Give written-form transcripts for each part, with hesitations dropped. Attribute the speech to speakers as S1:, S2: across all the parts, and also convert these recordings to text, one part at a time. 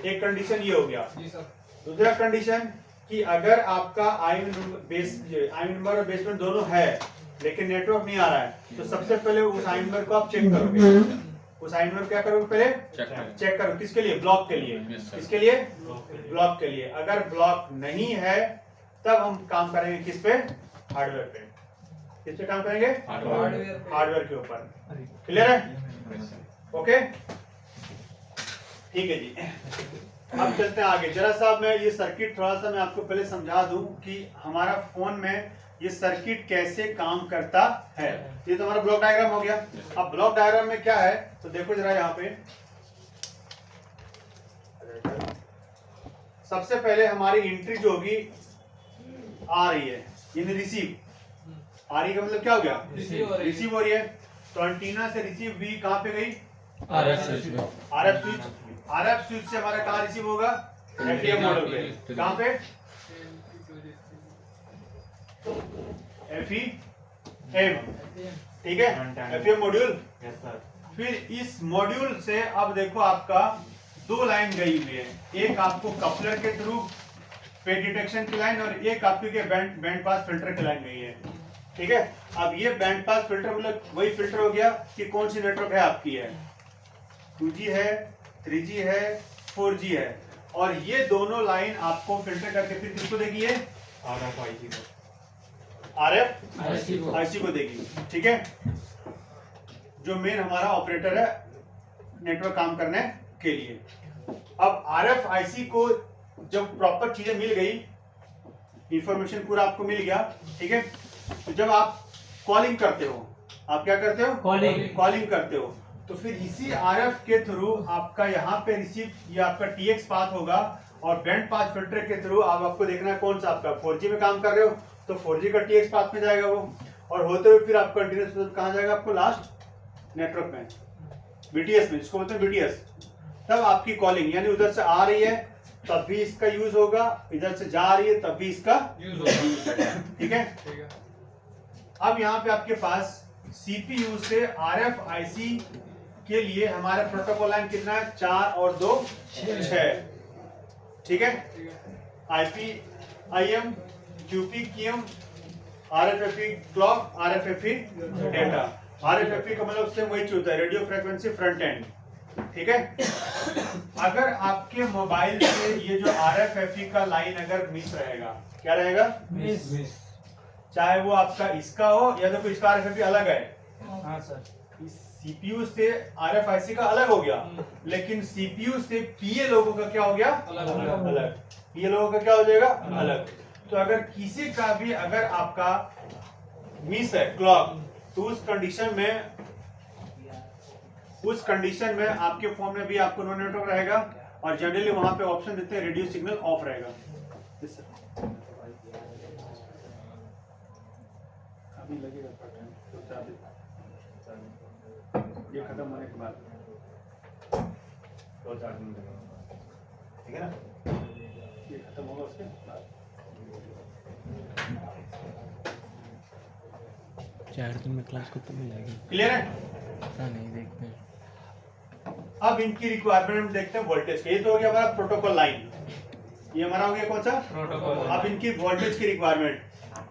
S1: एक कंडीशन ये हो गया।
S2: जी सर।
S1: दूसरा कंडीशन कि अगर आपका आई नंबर और बेसमेंट दोनों है लेकिन नेटवर्क नहीं आ रहा है तो सबसे पहले उस आई नंबर को आप चेक करोगे। उस आई नंबर क्या करोगे, पहले चेक करो। किसके लिए? ब्लॉक के लिए। किसके लिए? ब्लॉक के लिए। अगर ब्लॉक नहीं है तब हम काम करेंगे किस पे? हार्डवेयर पे। किस पे काम करेंगे? हार्डवेयर के ऊपर। क्लियर है? ओके, ठीक है जी। अब चलते हैं आगे। जरा सा मैं ये सर्किट थोड़ा सा मैं आपको पहले समझा दूं कि हमारा फोन में ये सर्किट कैसे काम करता है। ये तो हमारा ब्लॉक डायग्राम हो गया। अब ब्लॉक डायग्राम में क्या है तो देखो जरा यहाँ पे। सबसे पहले हमारी एंट्री जो होगी आ रही है, यानी रिसीव। आ रही का मतलब क्या हो गया? रिसीव हो रही है। तो एंटीना से रिसीव हुई कहाँ पे गई? RF switch. आरएफ स्विच से हमारा कहाँ रिसीव होगा? एफईएम मॉड्यूल पे। कहाँ पे? एफईएम, ठीक है, एफईएम मॉड्यूल। फिर इस मॉड्यूल से अब देखो आपका दो लाइन गई हुई है। एक आपको कपलर के थ्रू पे डिटेक्शन की लाइन और एक आपकी के बैंड पास फिल्टर की लाइन गई है। ठीक है, अब ये बैंड पास फिल्टर मतलब वही फिल्टर हो गया कि कौन सी नेटवर्क है आपकी है, 2G है, 3G है, 4G है। और ये दोनों लाइन आपको फिल्टर करके फिर किसको देगी? ये आरएफ आईसी को देगी। ठीक है, जो मेन हमारा ऑपरेटर है नेटवर्क काम करने के लिए। अब आरएफ आईसी को जब प्रॉपर चीजें मिल गई, इंफॉर्मेशन पूरा आपको मिल गया, ठीक है, तो जब आप कॉलिंग करते हो, आप क्या करते हो? कॉलिंग करते हो। तो फिर इसी आरएफ के थ्रू आपका यहाँ पे रिसीव, ये आपका टीएक्स पाथ होगा और बैंड पास फिल्टर के थ्रू आपको देखना है कौन सा आपका 4G में काम कर रहे हो तो 4G का टीएक्स पाथ में जाएगा वो, और होते हुए फिर आपका कंटिन्यूअस कहाँ जाएगा? आपको लास्ट नेटवर्क में, बीटीएस में, जिसको बोलते हैं बीटीएस। तब आपकी कॉलिंग यानी उधर से आ रही है तब भी इसका यूज होगा, इधर से जा रही है तब भी इसका यूज होगा। ठीक है, अब यहाँ पे आपके पास सीपीयू से आरएफ आईसी के लिए हमारा प्रोटोकॉल लाइन कितना है? 4 और 2 6। ठीक है, IP IM QP QM RFFE clock RFFE data. RFFE का मतलब उससे वही होता है, रेडियो फ्रीक्वेंसी फ्रंट एंड। ठीक है, अगर आपके मोबाइल से ये जो आरएफएफई का लाइन अगर मिस रहेगा, क्या रहेगा? मिस। चाहे वो आपका इसका हो या तो कोई इसका आरएफएफई अलग है। हाँ सर, सीपीयू से आरएफआईसी का अलग हो गया, लेकिन सीपीयू से पीए लोगों का क्या हो गया? अलग। पीए लोगों का क्या हो जाएगा? अलग। तो अगर किसी का भी अगर आपका मिस है क्लॉक, तो उस कंडीशन में आपके फोन में भी आपको नो नेटवर्क रहेगा और जनरली वहां पे ऑप्शन देते हैं रेडियो सिग्नल ऑफ रहेगा। अभी लगेगा ये खत्म होने के बाद 2-4 दिन लगेगा, ठीक है ना? ये खत्म होगा उसके बाद
S3: 4 दिन में क्लास खत्म हो जाएगी।
S1: क्लियर है?
S3: पता नहीं, देखते हैं।
S1: अब इनकी रिक्वायरमेंट देखते हैं वोल्टेज के। ये तो हो गया हमारा प्रोटोकॉल लाइन, ये हमारा हो गया कौन सा? प्रोटोकॉल। अब इनकी वोल्टेज की रिक्वायरमेंट।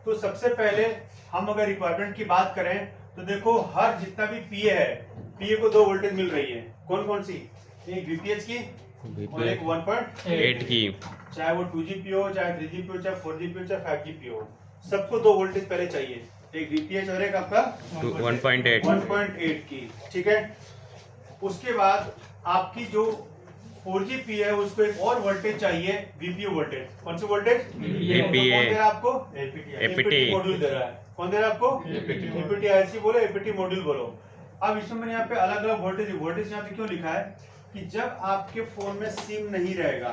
S1: तो सबसे पहले हम अगर रिक्वायरमेंट की बात करें तो देखो हर जितना भी पीए है, पीए को 2 वोल्टेज मिल रही है। कौन कौन सी? एक वीपीएच की और एक 1.8
S3: की।
S1: चाहे वो 2G हो, चाहे 3G हो, चाहे 4G हो, चाहे 5G हो, सबको 2 वोल्टेज पहले चाहिए। एक वीपीएच और एक आपका 1.8 की। ठीक है, उसके बाद आपकी जो 4G पी है उसको एक और वोल्टेज चाहिए, वीपीयू वोल्टेज। कौन सी वोल्टेज? कौन दे रहा है आपको? एपीटी मॉड्यूल दे रहा है। कौन दे रहा है आपको? एपीटी आईसी बोलो, एपीटी मॉड्यूल बोलो। अब इसमें मैंने यहाँ पे अलग अलग वोल्टेज यहाँ पे क्यों लिखा है कि जब आपके फोन में सिम नहीं रहेगा,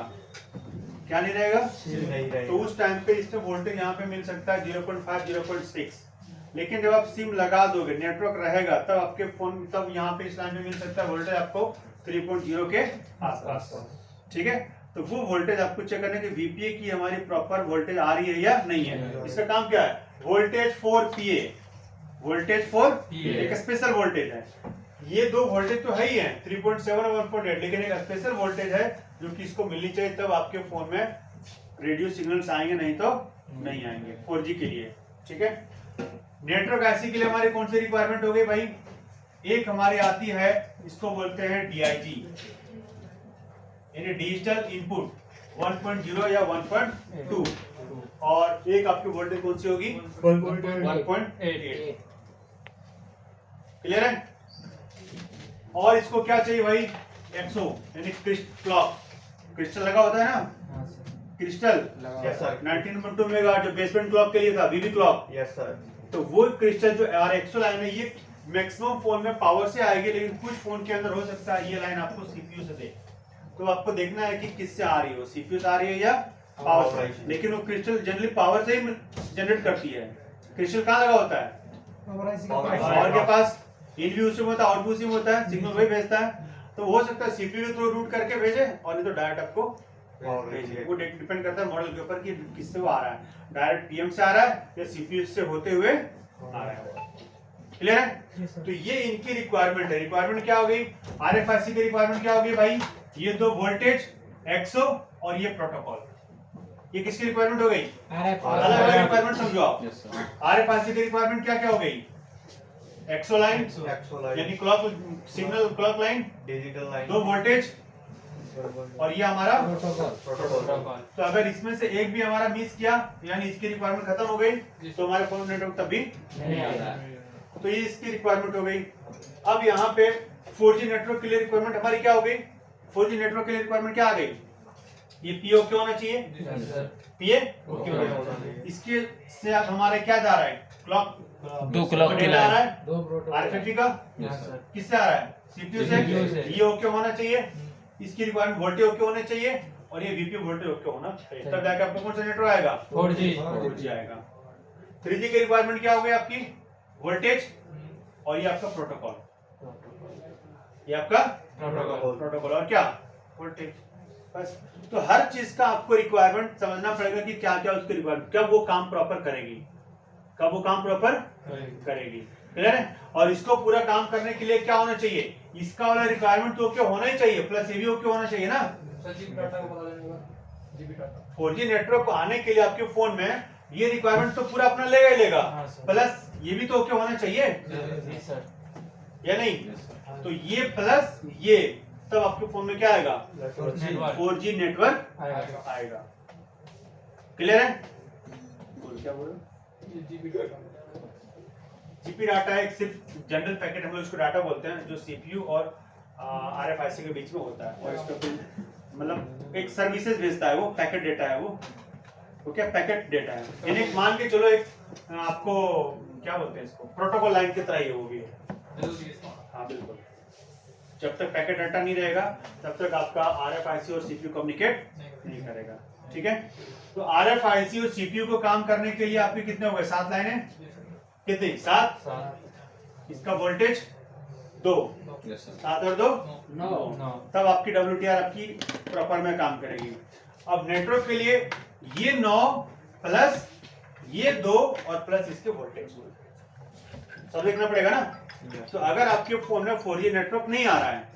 S1: क्या नहीं रहेगा? सिम नहीं रहेगा, तो उस टाइम पे इसमें वोल्टेज यहाँ पे मिल सकता है 0.5 0.6। लेकिन जब आप सिम लगा दोगे, नेटवर्क रहेगा, तब आपके फोन तब यहाँ पे इस लाइन में मिल सकता है वोल्टेज आपको 3.0 के आसपास। ठीक है, तो वो वोल्टेज आपको चेक करने की वीपीए की हमारी प्रॉपर वोल्टेज आ रही है या नहीं है। इसका काम क्या है? Voltage for PA. Voltage for एक स्पेशल वोल्टेज है। ये दो वोल्टेज तो है ही है 3.7 और 1.8, लेकिन एक स्पेशल वोल्टेज है जो कि इसको मिलनी चाहिए, तब आपके फोन में रेडियो सिग्नल्स आएंगे, नहीं तो नहीं आएंगे 4G के लिए। ठीक है, नेटवर्क आईसी के लिए हमारी कौन सी रिक्वायरमेंट हो गई भाई? एक हमारी आती है, इसको बोलते हैं DIG, यानी डिजिटल इनपुट 1.0 या 1.2, और एक आपकी वोल्टेज कौन सी होगी? 1.8। क्लियर है? और इसको क्या चाहिए भाई? एक्सो यानी क्लॉक, क्रिस्टल लगा होता है ना, क्रिस्टल।
S2: Yes sir.
S1: 19.2 मेगाहर्ट्ज जो बेसबैंड क्लॉक के लिए था, वीबी क्लॉक।
S2: Yes sir.
S1: तो वो क्रिस्टल जो एक्सो लाइन है, ये मैक्सिमम फोन में पावर से आएगी, लेकिन कुछ फोन के अंदर हो सकता है ये लाइन आपको सीपीयू से दे। तो आपको देखना है कि किससे आ रही हो, सीपीयू से आ रही है या पावर से। लेकिन वो क्रिस्टल जनरली पावर से ही जनरेट करती है। क्रिस्टल कहाँ लगा होता है? पावर के पास। इन भी उसी में होता है, आउट भी उसी में होता है, सिग्नल वही भेजता है। तो हो सकता है सीपीयू के थ्रू रूट करके भेजे, और नहीं तो डायरेक्ट आपको भेजे। वो डिपेंड करता है मॉडल के ऊपर कि किससे वो आ रहा है, डायरेक्ट पीएम से आ रहा है या सीपीयू से होते हुए आ रहा है। क्लियर है? तो ये इनकी रिक्वायरमेंट है। रिक्वायरमेंट क्या हो गई? आरएफआईसी की रिक्वायरमेंट क्या होगी भाई? ये दो वोल्टेज एक्सो और ये प्रोटोकॉल, ये किसकी रिक्वायरमेंट हो गई? अलग अलग रिक्वायरमेंट समझो आप। आरएफआईसी की रिक्वायरमेंट क्या क्या हो गई? एक्सो लाइन यानी clock signal, clock line,
S2: digital line,
S1: दो वोल्टेज, और ये हमारा
S2: प्रोटोकॉल।
S1: तो अगर इसमें से एक भी हमारा मिस किया, यानी इसकी रिक्वायरमेंट खत्म हो गई, तो हमारे फोन नेटवर्क तब भी
S3: नहीं आता।
S1: तो ये इसकी रिक्वायरमेंट हो गई। अब यहाँ पे 4G नेटवर्क के लिए रिक्वायरमेंट हमारी क्या हो गई? 4G नेटवर्क के लिए रिक्वायरमेंट क्या आ गई? ये पीओ क्यों होना चाहिए? पीए ओके होना चाहिए। इसके से अब हमारे क्या जा रहा है? क्लॉक,
S3: दो क्लॉक की
S1: डेटा आ रहा
S3: लाइन,
S1: है आरएफआईसी का, किससे आ रहा है? सीपीयू से। ये ओके होना चाहिए, इसकी रिक्वायरमेंट वोल्टेज ओके होने चाहिए, और ये वीपीयू वोल्टेज ओके होना चाहिए, तब जाके आपको कौन सा नेटवर्क आएगा? 4G आएगा। 3G की रिक्वायरमेंट क्या हो गई आपकी? वोल्टेज, और ये आपका प्रोटोकॉल, ये आपका प्रोटोकॉल और क्या? वोल्टेज। बस। तो हर चीज का आपको रिक्वायरमेंट समझना पड़ेगा कि क्या क्या उसकी रिक्वायरमेंट, कब वो काम प्रॉपर करेगी, कब वो काम प्रॉपर करेगी। क्लियर है? और इसको पूरा काम करने के लिए क्या होना चाहिए? इसका वाला रिक्वायरमेंट तो ओके होना ही चाहिए, प्लस ये भी ओके होना चाहिए ना। 4G नेटवर्क को आने के लिए आपके फोन में ये रिक्वायरमेंट तो पूरा अपना लेगा ही लेगा, प्लस ये भी तो ओके होना चाहिए या नहीं? तो ये प्लस ये, तब आपके फोन में क्या आएगा? 4G नेटवर्क आएगा। क्लियर है? क्या बोल रहे? जीपी डाटा एक सिर्फ जनरल पैकेट, हम लोग इसको डाटा बोलते हैं, जो सीपीयू और आरएफआईसी के बीच में होता है, और इसका मतलब एक सर्विसेज भेजता है, वो पैकेट डेटा है, वो क्या पैकेट डेटा है। यानी मान के चलो एक आपको क्या बोलते हैं इसको, प्रोटोकॉल लाइन की तरह ही है वो भी है। हाँ बिल्कुल, जब तक पैकेट डाटा नहीं रहेगा तब तक आपका आरएफआईसी और सीपीयू कम्युनिकेट नहीं करेगा। ठीक है? तो आरएफआईसी और सीपीयू को काम करने के लिए आपके कितने हो गए? 7 लाइनें। कितनी? 7। इसका वोल्टेज 2, 7 और 2 9। तब आपकी WTR आपकी प्रॉपर में काम करेगी। अब नेटवर्क के लिए ये 9 प्लस ये 2 और प्लस इसके वोल्टेज, सब देखना पड़ेगा ना। तो अगर आपके फोन में 4G नेटवर्क नहीं आ रहा है,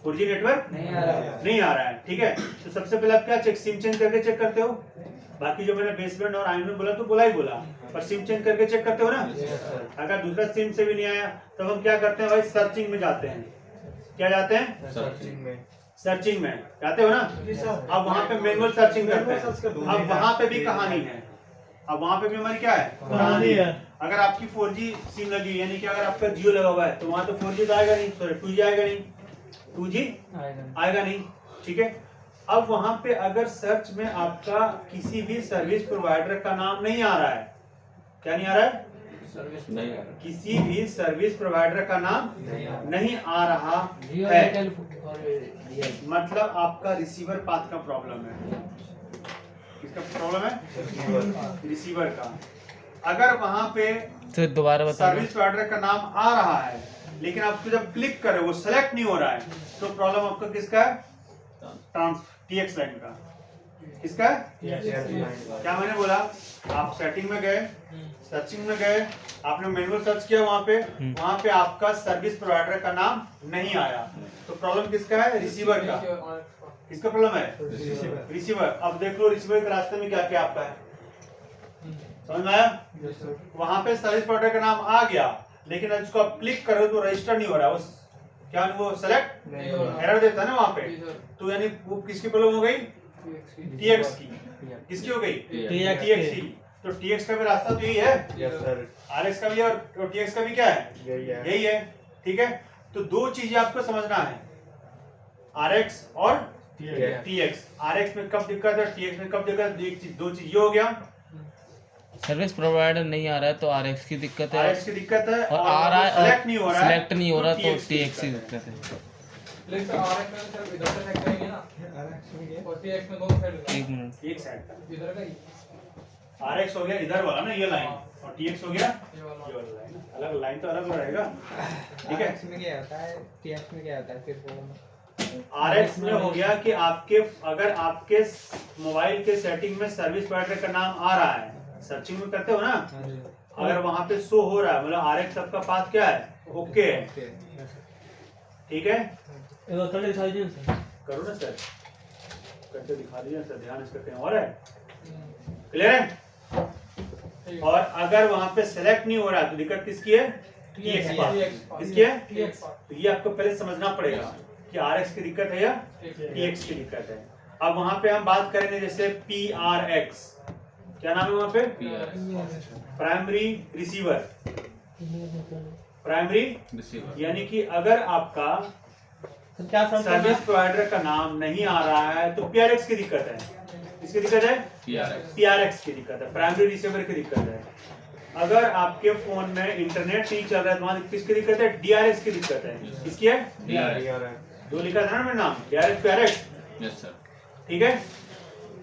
S1: 4G नेटवर्क नहीं आ रहा है, ठीक है, तो सबसे पहले आप क्या सिम चेंज करके चेक करते हो। बाकी जो मैंने बेसबैंड और आईएम में बोला तो बोला ही बोला, पर सिम चेंज करके चेक करते हो ना। अगर दूसरा सिम से भी नहीं आया तब हम क्या करते हैं भाई? सर्चिंग में जाते हैं। क्या जाते हैं? सर्चिंग में जाते हो ना। अब वहां पे मैनुअल सर्चिंग करते हैं। अब वहां पे भी कहानी है, अब वहां पे भी हमारी क्या है? कहानी है। अगर आपकी 4G सिम लगी, यानी कि अगर आपका जियो लगा हुआ है, तो वहां तो 4G तो आएगा नहीं, सॉरी 2G आएगा नहीं, 2G आएगा नहीं। ठीक है? अब वहां पे अगर सर्च में आपका किसी भी सर्विस प्रोवाइडर का नाम नहीं आ रहा है, क्या नहीं आ रहा है? किसी भी सर्विस प्रोवाइडर का नाम नहीं आ रहा है, मतलब आपका रिसीवर पाथ का प्रॉब्लम है। किसका प्रॉब्लम है? रिसीवर का। अगर वहां पे
S3: तो दोबारा बता।
S1: सर्विस प्रोवाइडर का नाम आ रहा है, लेकिन आपको जब क्लिक करे वो सेलेक्ट नहीं हो रहा है, तो प्रॉब्लम आपका किसका है? TX लाइन का। किसका है? क्या मैंने बोला, आप सेटिंग में गए, सर्चिंग में गए, आपने मैनुअल सर्च किया वहां पे आपका सर्विस प्रोवाइडर का नाम नहीं आया, तो प्रॉब्लम किसका है? रिसीवर का। किसका प्रॉब्लम है? रिसीवर। अब देख लो रिसीवर के रास्ते में क्या क्या आपका है, समझ में आया? वहां पे सर्विस प्रोवाइडर का नाम आ गया, लेकिन इसको आप क्लिक करो तो रजिस्टर नहीं हो रहा, उस क्या वो सेलेक्ट एरर देता है ना वहां पे, तो यानी वो किसकी प्रॉब्लम हो गई? टीएक्स की। किसकी हो गई? टीएक्स की। तो टीएक्स का भी रास्ता तो यही है,
S2: यस सर,
S1: आरएक्स का भी है और टीएक्स का भी क्या है? यही है। ठीक है, तो दो चीजें आपको समझना है, आरएक्स और टीएक्स। आरएक्स में कब दिक्कत है, टीएक्स में कब दिक्कत है? एक चीज, दो चीज ये हो गया,
S3: सर्विस प्रोवाइडर नहीं आ रहा है तो आरएक्स की दिक्कत है,
S1: आरएक्स की दिक्कत है,
S3: और आ रहा है
S1: सेलेक्ट नहीं हो रहा है,
S3: सिलेक्ट नहीं हो रहा तो
S1: TX की
S3: टीएक्स की
S1: दिक्कत है।
S3: दिक्कत है।
S4: लेकिन आरएक्स में सिर्फ इधर से सेट करेंगे ना, और टीएक्स में दोनों साइड
S3: एक मिनट,
S1: एक साइड का
S4: इधर का ही
S1: आरएक्स हो गया इधर वाला ना, ये लाइन, और टीएक्स हो गया
S4: ये वाला।
S1: ये वाला लाइन। अलग लाइन तो अलग रहेगा, ठीक है।
S5: में क्या होता है, टीएक्स में क्या होता है फिर?
S1: आरएक्स में हो गया कि आपके अगर आपके मोबाइल के सेटिंग में सर्विस प्रोवाइडर का नाम आ रहा है, सर्चिंग में करते हो ना, अगर वहां पे शो हो रहा है, मतलब आरएक्स आपका पाथ क्या है? ओके है, ठीक है। करो ना सर, करके दिखा दीजिए सर, ध्यान इसका कहीं और है, क्लियर है। और अगर वहां पे सेलेक्ट नहीं हो रहा है तो दिक्कत किसकी है? TX path. किसकी है?
S4: टीएक्स
S1: तो ये आपको पहले समझना पड़ेगा कि आरएक्स की दिक्कत है या टीएक्स की दिक्कत है। अब वहां पे हम बात करेंगे जैसे पीआरएक्स, क्या नाम है वहां पे? Primary receiver. प्राइमरी
S3: रिसीवर,
S1: यानी कि अगर आपका सर्विस प्रोवाइडर का नाम नहीं आ रहा है तो पीआरएक्स की दिक्कत है। किसकी दिक्कत है? पीआरएक्स की दिक्कत है, प्राइमरी रिसीवर की दिक्कत है। अगर आपके फोन में इंटरनेट नहीं चल रहा है तो वहां किसकी दिक्कत है? डीआरएक्स की दिक्कत है। किसकी है? जो लिखा था ना मेरा नाम, डीआरएक्स पीआरएक्स,
S3: यस सर,
S1: ठीक है।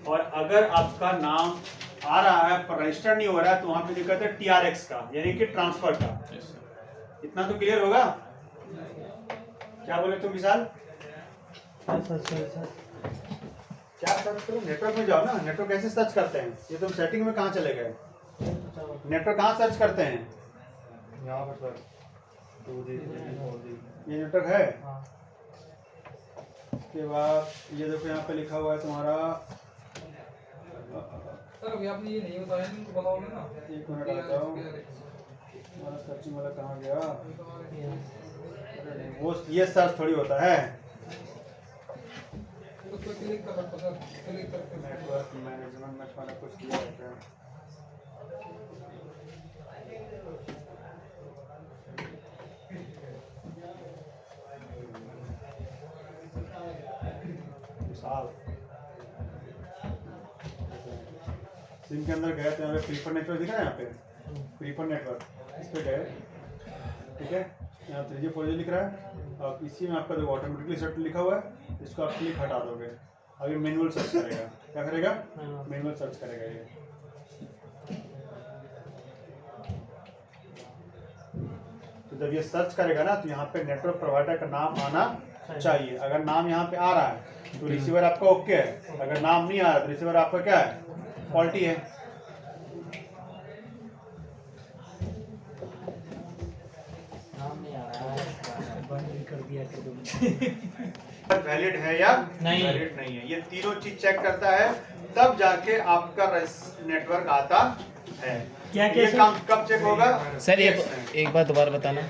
S1: और अगर आपका नाम आ रहा है पर रजिस्टर नहीं हो रहा है तो वहां पे दिक्कत है टीआरएक्स का, यानी कि ट्रांसफर का।
S3: Yes sir.
S1: इतना तो क्लियर होगा? क्या बोले तुम विशाल? क्या सर्च करो? नेटवर्क में जाओ ना, नेटवर्क कैसे सर्च करते हैं? ये तुम सेटिंग में कहाँ चले गए? नेटवर्क कहाँ सर्च करते हैं?
S2: यहाँ पर सर 2G 3G 4G
S1: ये नेटवर्क है। उसके बाद ये देखो यहाँ पे लिखा हुआ है तुम्हारा,
S4: सर अभी आपने ये नहीं बताया, तुम बताओगे ना।
S1: एक मिनट आता हूँ, हमारा सर्चिंग वाला कहाँ गया? अरे नहीं, वो ये सर्च थोड़ी होता है।
S4: उस पर क्लिक कर सकते सर, क्लिक करके
S1: नेटवर्क मैनेजमेंट में तुम्हारा कुछ किया होता है। सिम के अंदर गए तो यहाँ पे प्रीफर नेटवर्क दिखा है, यहाँ पे प्रीफर नेटवर्क, इस पे गए, ठीक है। यहाँ 3G 4G लिख रहा है, अब इसी में आपका जो ऑटोमेटिकली सेट लिखा हुआ है इसको आप क्लिक हटा दोगे, अभी मैनुअल सर्च करेगा। क्या करेगा? मैनुअल सर्च करेगा ये। तो जब ये सर्च करेगा ना तो यहाँ पे नेटवर्क प्रोवाइडर का नाम आना चाहिए। अगर नाम यहाँ पे आ रहा है तो रिसीवर आपका ओके है, अगर नाम नहीं आ रहा तो रिसीवर आपका क्या है? फॉल्टी है। वैलिड है या
S3: नहीं,
S1: वैलिड नहीं है, ये तीनों चीज चेक करता है, तब जाके आपका नेटवर्क आता है।
S5: क्या
S1: ये काम कब चेक होगा?
S3: सर
S1: TX में।
S3: एक बार दोबारा बताना,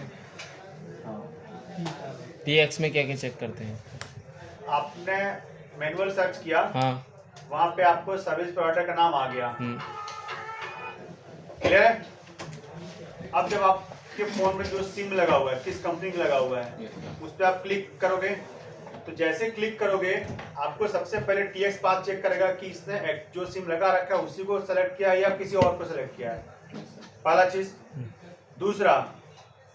S3: टीएक्स में क्या क्या चेक करते हैं?
S1: आपने मैनुअल सर्च किया,
S3: हाँ,
S1: वहां पे आपको सर्विस प्रोवाइडर का नाम आ गया,
S3: हम्म,
S1: क्लियर है। अब जब आपके फोन में जो सिम लगा हुआ है, किस कंपनी का लगा हुआ है, उस पर आप क्लिक करोगे, तो जैसे क्लिक करोगे आपको सबसे पहले टीएक्स पाथ चेक करेगा कि इसने जो सिम लगा रखा है उसी को सेलेक्ट किया है या किसी और को सेलेक्ट किया है, पहला चीज। दूसरा,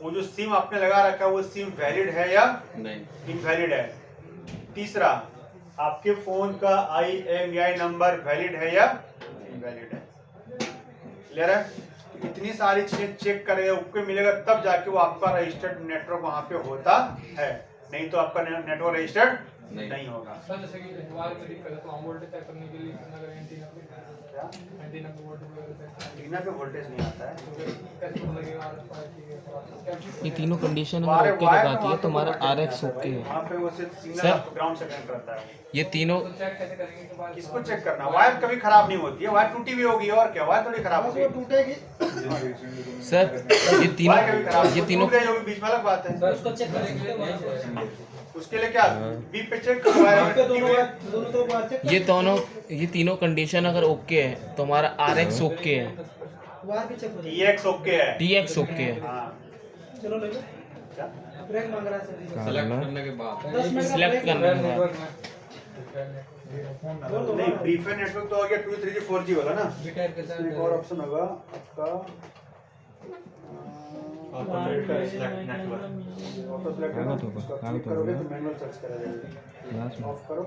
S1: वो जो सिम आपने लगा रखा है वो सिम वैलिड है या
S3: नहीं,
S1: इनवैलिड है। तीसरा, आपके फोन का IMEI नंबर वैलिड है या इनवैलिड है। क्लियर है? तो इतनी सारी चीजें चेक करेगा, ओके मिलेगा, तब जाके वो आपका रजिस्टर्ड नेटवर्क वहां पे होता है, नहीं तो आपका नेटवर्क रजिस्टर्ड नहीं होगा।
S4: सर जैसे कि वायर में दिक्कत है तो हम वोल्टेज चेक करने के लिए अगर एंटीना पे वोल्टेज
S1: एंटीना पे वोल्टेज नहीं आता है।
S4: तो फिर कैसे पता लगेगा
S3: ये तीनों कंडीशन अगर
S1: वायर
S3: ओके
S1: वायर
S3: दिखाती है तो हमारा RX ओके है।
S1: वहाँ पे वो सिर्फ सिग्नल
S3: सर।
S1: आपको ग्राउंड से कनेक्ट करता है।
S3: ये तीनों
S4: तो चेक कैसे करेंगे कि वायर
S1: किसको चेक करना? वायर कभी खराब नहीं होती है, वायर टूटी हुई होगी और क्या, वायर थोड़ी खराब होगी।
S3: सर ये तीनों
S1: वायर कभी खराब
S3: ये तीनों
S1: टूट गई होगी, बीच में अलग बात है।
S4: सर उसको चेक करेंगे
S1: उसके लिए क्या बीप पे चेक करो वायर
S3: ये तीनों कंडीशन अगर ओके है तो हमारा RX ओके है,
S1: TX ओके है।
S3: TX ओके है।
S1: हाँ
S5: चलो ले लो
S1: क्या?
S5: ब्रेक मांग रहा है
S3: सेलेक्ट
S5: करने के बाद
S1: नहीं, प्रीफेयर नेटवर्क तो हो गया 2, 3G 4G वाला ना। इसमें एक और ऑप्शन होगा आपका ऑटो सेलेक्ट करोगे तो मैनुअल सर्च करेगा। ऑफ करो,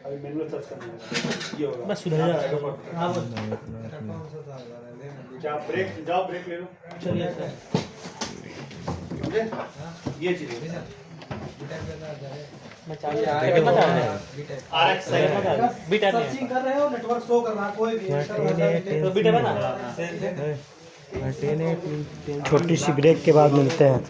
S1: अभी मैनुअल सर्च करना है, ये होगा बस सुधर जाएगा। क्या ब्रेक, जाओ ब्रेक ले लो।
S5: चलिए
S1: समझे? ये चीज RX सही है।
S5: सर्चिंग कर रहे हो, नेटवर्क शो कर रहा है कोई भी तो बीटा बना
S6: छोटी सी ब्रेक के बाद मिलते हैं।